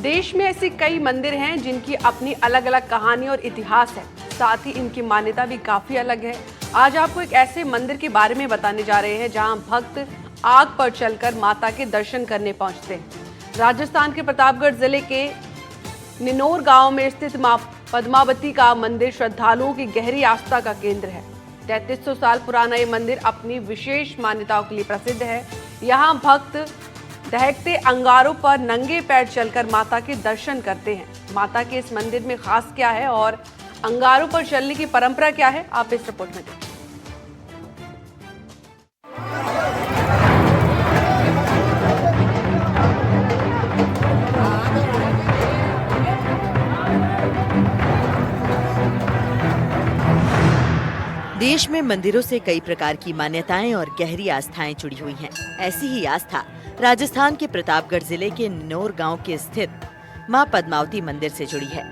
देश में ऐसे कई मंदिर हैं जिनकी अपनी अलग अलग कहानी और इतिहास है, साथ ही इनकी मान्यता भी काफी अलग है। आज आपको एक ऐसे मंदिर के बारे में बताने जा रहे हैं जहां भक्त आग पर चलकर माता के दर्शन करने पहुंचते हैं। राजस्थान के प्रतापगढ़ जिले के निनोर गांव में स्थित मां पद्मावती का मंदिर श्रद्धालुओं की गहरी आस्था का केंद्र है। 3300 साल पुराना ये मंदिर अपनी विशेष मान्यताओं के लिए प्रसिद्ध है। यहाँ भक्त दहकते अंगारों पर नंगे पैर चलकर माता के दर्शन करते हैं। माता के इस मंदिर में खास क्या है और अंगारों पर चलने की परंपरा क्या है, आप इस रिपोर्ट में देखिए। देश में मंदिरों से कई प्रकार की मान्यताएं और गहरी आस्थाएं जुड़ी हुई हैं। ऐसी ही आस्था राजस्थान के प्रतापगढ़ जिले के निनोर गांव के स्थित मां पद्मावती मंदिर से जुड़ी है।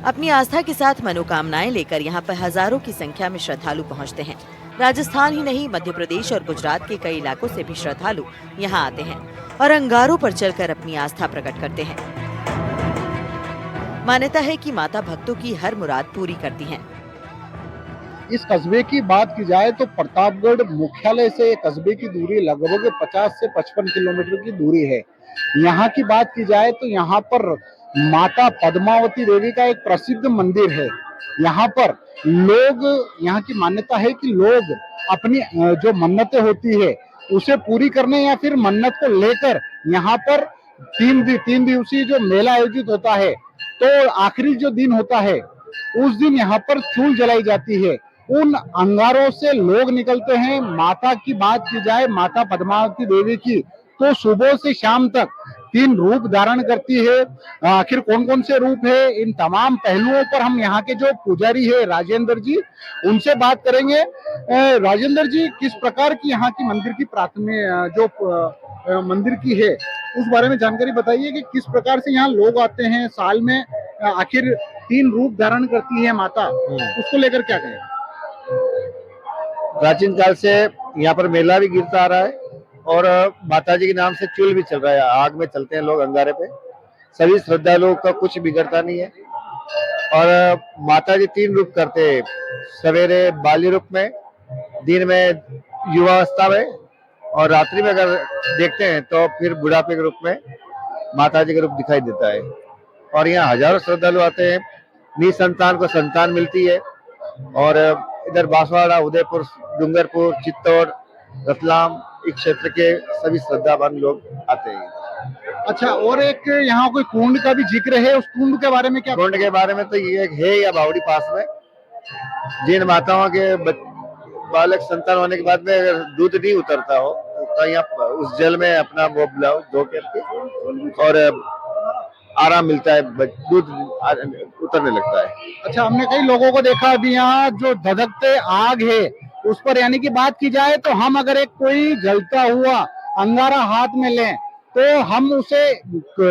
अपनी आस्था के साथ मनोकामनाएं लेकर यहां पर हजारों की संख्या में श्रद्धालु पहुंचते हैं। राजस्थान ही नहीं, मध्य प्रदेश और गुजरात के कई इलाकों से भी श्रद्धालु यहां आते हैं और अंगारों पर चलकर अपनी आस्था प्रकट करते हैं। मान्यता है कि माता भक्तों की हर मुराद पूरी करती हैं। इस कस्बे की बात की जाए तो प्रतापगढ़ मुख्यालय से कस्बे की दूरी लगभग 50 से 55 किलोमीटर की दूरी है। यहाँ की बात की जाए तो यहाँ पर माता पद्मावती देवी का एक प्रसिद्ध मंदिर है। यहाँ पर लोग, यहाँ की मान्यता है कि लोग अपनी जो मन्नतें होती है उसे पूरी करने या फिर मन्नत को लेकर यहाँ पर तीन दिवसीय जो मेला आयोजित होता है, तो आखिरी जो दिन होता है उस दिन यहाँ पर चूल जलाई जाती है। उन अंगारों से लोग निकलते हैं। माता की बात की जाए, माता पद्मावती देवी की, तो सुबह से शाम तक 3 रूप धारण करती है। आखिर कौन कौन से रूप है, इन तमाम पहलुओं पर हम यहाँ के जो पुजारी है राजेंद्र जी, उनसे बात करेंगे। राजेंद्र जी, किस प्रकार की यहाँ की मंदिर की प्राथमिक जो मंदिर की है उस बारे में जानकारी बताइए कि किस प्रकार से यहाँ लोग आते हैं। साल में आखिर 3 रूप धारण करती है माता, उसको लेकर क्या कहें? प्राचीन काल से यहाँ पर मेला भी गिरता आ रहा है और माता जी के नाम से चूल भी चल रहा है। आग में चलते हैं लोग अंगारे पे। सभी श्रद्धालुओं का कुछ बिगड़ता नहीं है। और माता जी 3 रूप करते हैं, सवेरे बाली रूप में, दिन में युवावस्था में और रात्रि में अगर देखते हैं तो फिर बुढ़ापे के रूप में माता जी का रूप दिखाई देता है। और यहाँ हजारों श्रद्धालु आते हैं। निसंतान को संतान मिलती है। और इधर बांसवाड़ा, उदयपुर, डूंगरपुर, चित्तौड़, रतलाम इस क्षेत्र के सभी श्रद्धावान लोग आते हैं। अच्छा, और एक यहाँ कोई कुंड का भी जिक्र है, उस कुंड के बारे में क्या? कुंड के बारे में तो ये है या बावड़ी पास में, जिन माताओं के बालक संतान होने के बाद में अगर दूध नहीं उतरता हो तो यहाँ उस जल में अपना वो ब्लाउज धो करके और आराम मिलता है, दूध उतरने लगता है। अच्छा, हमने कई लोगों को देखा अभी यहाँ जो धधकते आग है उस पर, यानी कि बात की जाए तो हम अगर एक कोई जलता हुआ अंगारा हाथ में लें तो हम उसे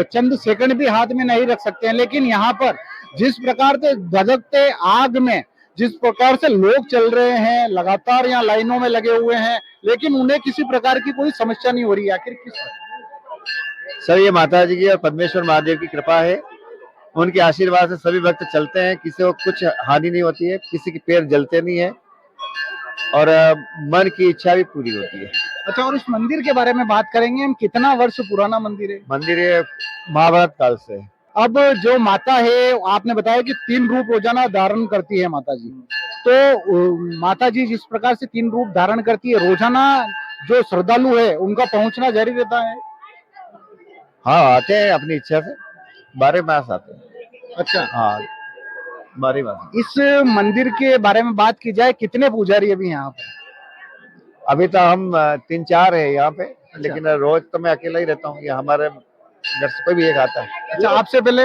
चंद सेकंड भी हाथ में नहीं रख सकते हैं। लेकिन यहाँ पर जिस प्रकार से धधकते आग में जिस प्रकार से लोग चल रहे हैं, लगातार यहाँ लाइनों में लगे हुए हैं, लेकिन उन्हें किसी प्रकार की कोई समस्या नहीं हो रही। आखिर किस? सर, ये माता जी की और पद्मेश्वर महादेव की कृपा है। उनके आशीर्वाद से सभी भक्त चलते हैं, किसी को कुछ हानि नहीं होती है, किसी के पैर जलते नहीं है और मन की इच्छा भी पूरी होती है। अच्छा, और इस मंदिर के बारे में बात करेंगे हम, कितना वर्ष पुराना मंदिर है? मंदिर ये महाभारत काल से। अब जो माता है, आपने बताया कि 3 रूप रोजाना धारण करती है माता जी, तो माता जी जिस प्रकार से 3 रूप धारण करती है, रोजाना जो श्रद्धालु है उनका पहुंचना जारी रहता है? हाँ, आते हैं अपनी इच्छा से, 12 मास आते हैं। अच्छा, हाँ, 12 मास। इस मंदिर के बारे में बात की जाए, कितने पुजारी अभी यहाँ पर? अभी तो हम 3-4 है यहाँ पे। अच्छा। लेकिन रोज तो मैं अकेला ही रहता हूँ। ये हमारे घर से कोई भी एक आता है। अच्छा, आपसे पहले?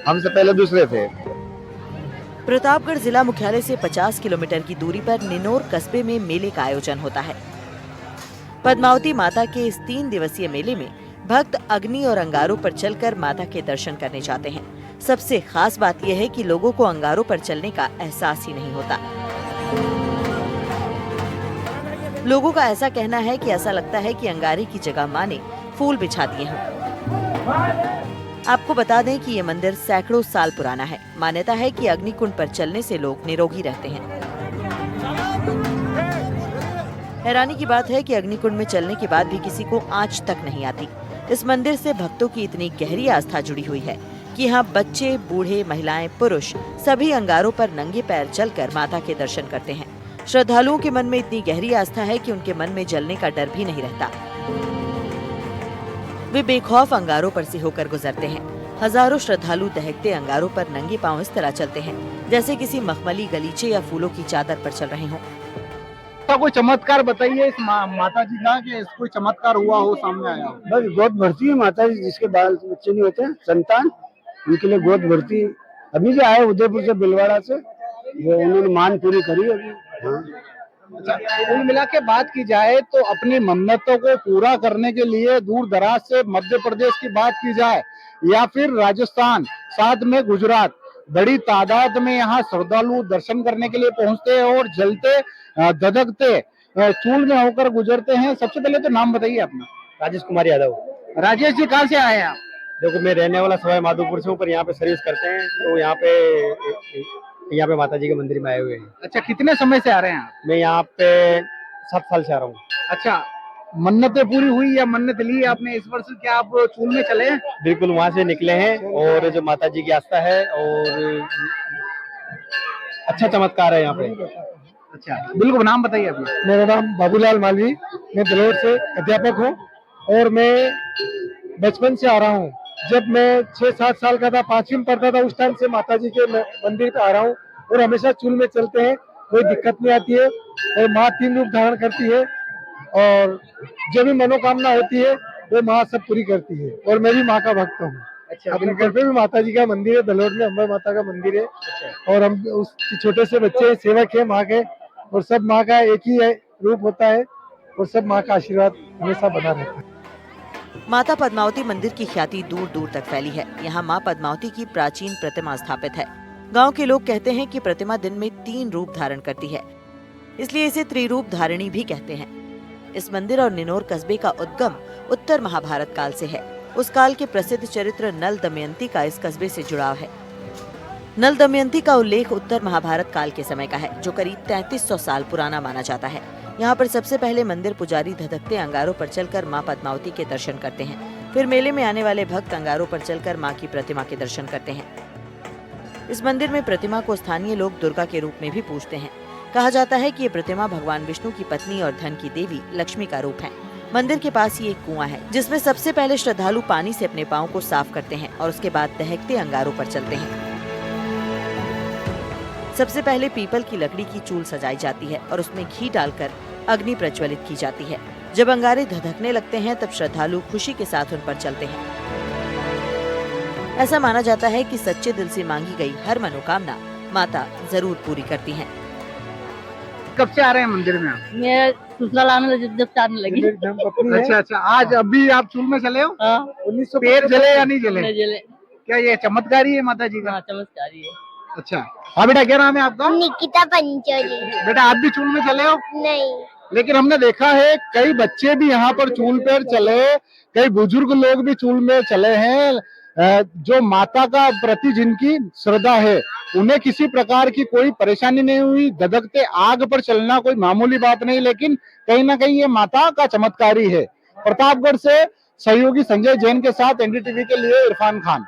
हमसे पहले दूसरे थे। प्रतापगढ़ जिला मुख्यालय से 50 किलोमीटर की दूरी पर निनोर कस्बे में मेले का आयोजन होता है। पद्मावती माता के इस 3 दिवसीय मेले में भक्त अग्नि और अंगारों पर चलकर माता के दर्शन करने जाते हैं। सबसे खास बात यह है कि लोगों को अंगारों पर चलने का एहसास ही नहीं होता। लोगों का ऐसा कहना है कि ऐसा लगता है कि अंगारे की जगह मां ने फूल बिछा दिए हों। आपको बता दें कि ये मंदिर सैकड़ों साल पुराना है। मान्यता है कि अग्निकुंड पर चलने से लोग निरोगी रहते हैं। हैरानी की बात है कि अग्निकुंड में चलने के बाद भी किसी को आंच तक नहीं आती। इस मंदिर से भक्तों की इतनी गहरी आस्था जुड़ी हुई है कि यहाँ बच्चे, बूढ़े, महिलाएं, पुरुष सभी अंगारों पर नंगे पैर चलकर माता के दर्शन करते हैं। श्रद्धालुओं के मन में इतनी गहरी आस्था है कि उनके मन में जलने का डर भी नहीं रहता। वे बेखौफ अंगारों पर से होकर गुजरते हैं। हजारों श्रद्धालु दहकते अंगारों पर नंगे पांव इस तरह चलते हैं जैसे किसी मखमली गलीचे या फूलों की चादर पर चल रहे हों। तो कोई चमत्कार बताइए इस माता जी का, कि कोई चमत्कार हुआ हो, सामने आया हो। बस गोद भरती है माता जी, जिसके बाल बच्चे नहीं होते संतान, उनके लिए गोद भरती। अभी भी आए उदयपुर से, बिलवाड़ा से, वो उन्होंने मान पूरी करी अभी। हाँ। अच्छा, कुल मिला के बात की जाए तो अपनी मन्नतों को पूरा करने के लिए दूर दराज से मध्य प्रदेश की बात की जाए या फिर राजस्थान, साथ में गुजरात, बड़ी तादाद में यहाँ श्रद्धालु दर्शन करने के लिए पहुंचते हैं और जलते धधकते चूल में होकर गुजरते हैं। सबसे पहले तो नाम बताइए अपना। राजेश कुमार यादव। राजेश जी, कहाँ से आए आप? देखो, मैं रहने वाला सवाई माधोपुर से हूँ, पर यहाँ पे सर्विस करते हैं, तो यहाँ पे माता जी के मंदिर में आए हुए हैं। अच्छा, कितने समय से आ रहे हैं आप? मैं यहाँ पे 7 साल से आ रहा हूँ। अच्छा, मन्नतें पूरी हुई या मन्नत ली आपने इस वर्ष? क्या आप चूल में चले? बिल्कुल, वहाँ से निकले हैं और जो माता जी की आस्था है और अच्छा चमत्कार है यहाँ पे। अच्छा, बिल्कुल, नाम बताइए अपना। मेरा नाम बाबूलाल मालवी, मैं बिलोर से अध्यापक हूँ और मैं बचपन से आ रहा हूँ। जब मैं 6-7 साल का था, 5वीं में पढ़ता था, उस टाइम से माता जी के मंदिर पे आ रहा हूँ और हमेशा चूल में चलते हैं, कोई दिक्कत नहीं आती है। और माँ 3 रूप धारण करती है और जो भी मनोकामना होती है वो माँ सब पूरी करती है। और मैं भी माँ का भक्त हूँ। अच्छा, अपने घर पे भी माता जी का मंदिर है, दलोर में अम्बा माता का मंदिर है। और हम उस छोटे से बच्चे सेवक है माँ के, और सब माँ का एक ही रूप होता है और सब माँ का आशीर्वाद हमेशा बना रहता है। माता पद्मावती मंदिर की ख्याति दूर दूर तक फैली है। यहाँ माँ पद्मावती की प्राचीन प्रतिमा स्थापित है। गांव के लोग कहते हैं कि प्रतिमा दिन में 3 रूप धारण करती है, इसलिए इसे त्रिरूप धारिणी भी कहते हैं। इस मंदिर और निनोर कस्बे का उद्गम उत्तर महाभारत काल से है। उस काल के प्रसिद्ध चरित्र नल दमयंती का इस कस्बे से जुड़ाव है। नल दमयंती का उल्लेख उत्तर महाभारत काल के समय का है, जो करीब 3300 साल पुराना माना जाता है। यहाँ पर सबसे पहले मंदिर पुजारी धधकते अंगारों पर चलकर माँ पद्मावती के दर्शन करते हैं। फिर मेले में आने वाले भक्त अंगारों पर चलकर माँ की प्रतिमा के दर्शन करते हैं। इस मंदिर में प्रतिमा को स्थानीय लोग दुर्गा के रूप में भी पूजते हैं। कहा जाता है कि ये प्रतिमा भगवान विष्णु की पत्नी और धन की देवी लक्ष्मी का रूप है। मंदिर के पास ही एक कुआं है, जिसमें सबसे पहले श्रद्धालु पानी से अपने पाँव को साफ करते हैं और उसके बाद दहकते अंगारों पर चलते हैं। सबसे पहले पीपल की लकड़ी की चूल सजाई जाती है और उसमें घी डालकर अग्नि प्रज्वलित की जाती है। जब अंगारे धधकने लगते हैं तब श्रद्धालु खुशी के साथ उन पर चलते हैं। ऐसा माना जाता है कि सच्चे दिल से मांगी गई हर मनोकामना माता जरूर पूरी करती हैं। कब से आ रहे हैं मंदिर में आप? मैं ससुराल आने जब आने लगी। अच्छा अच्छा, आज अभी आप चूल में चले हो? हाँ। 1900 पेड़ जले या नहीं जले? नहीं जले। क्या ये चमत्कारी है माता जी का? हाँ, चमत्कारी है। अच्छा, हाँ बेटा, क्या नाम है आपका? निकिता पंचोली। बेटा, आप भी चूल में चले हो? नहीं। लेकिन हमने देखा है कई बच्चे भी यहाँ पर चूल पर चले, कई बुजुर्ग लोग भी चूल में चले हैं। जो माता का प्रति जिनकी श्रद्धा है, उन्हें किसी प्रकार की कोई परेशानी नहीं हुई। धधकते आग पर चलना कोई मामूली बात नहीं, लेकिन कहीं ना कहीं ये माता का चमत्कारी है। प्रतापगढ़ से सहयोगी संजय जैन के साथ एनडीटीवी के लिए इरफान खान।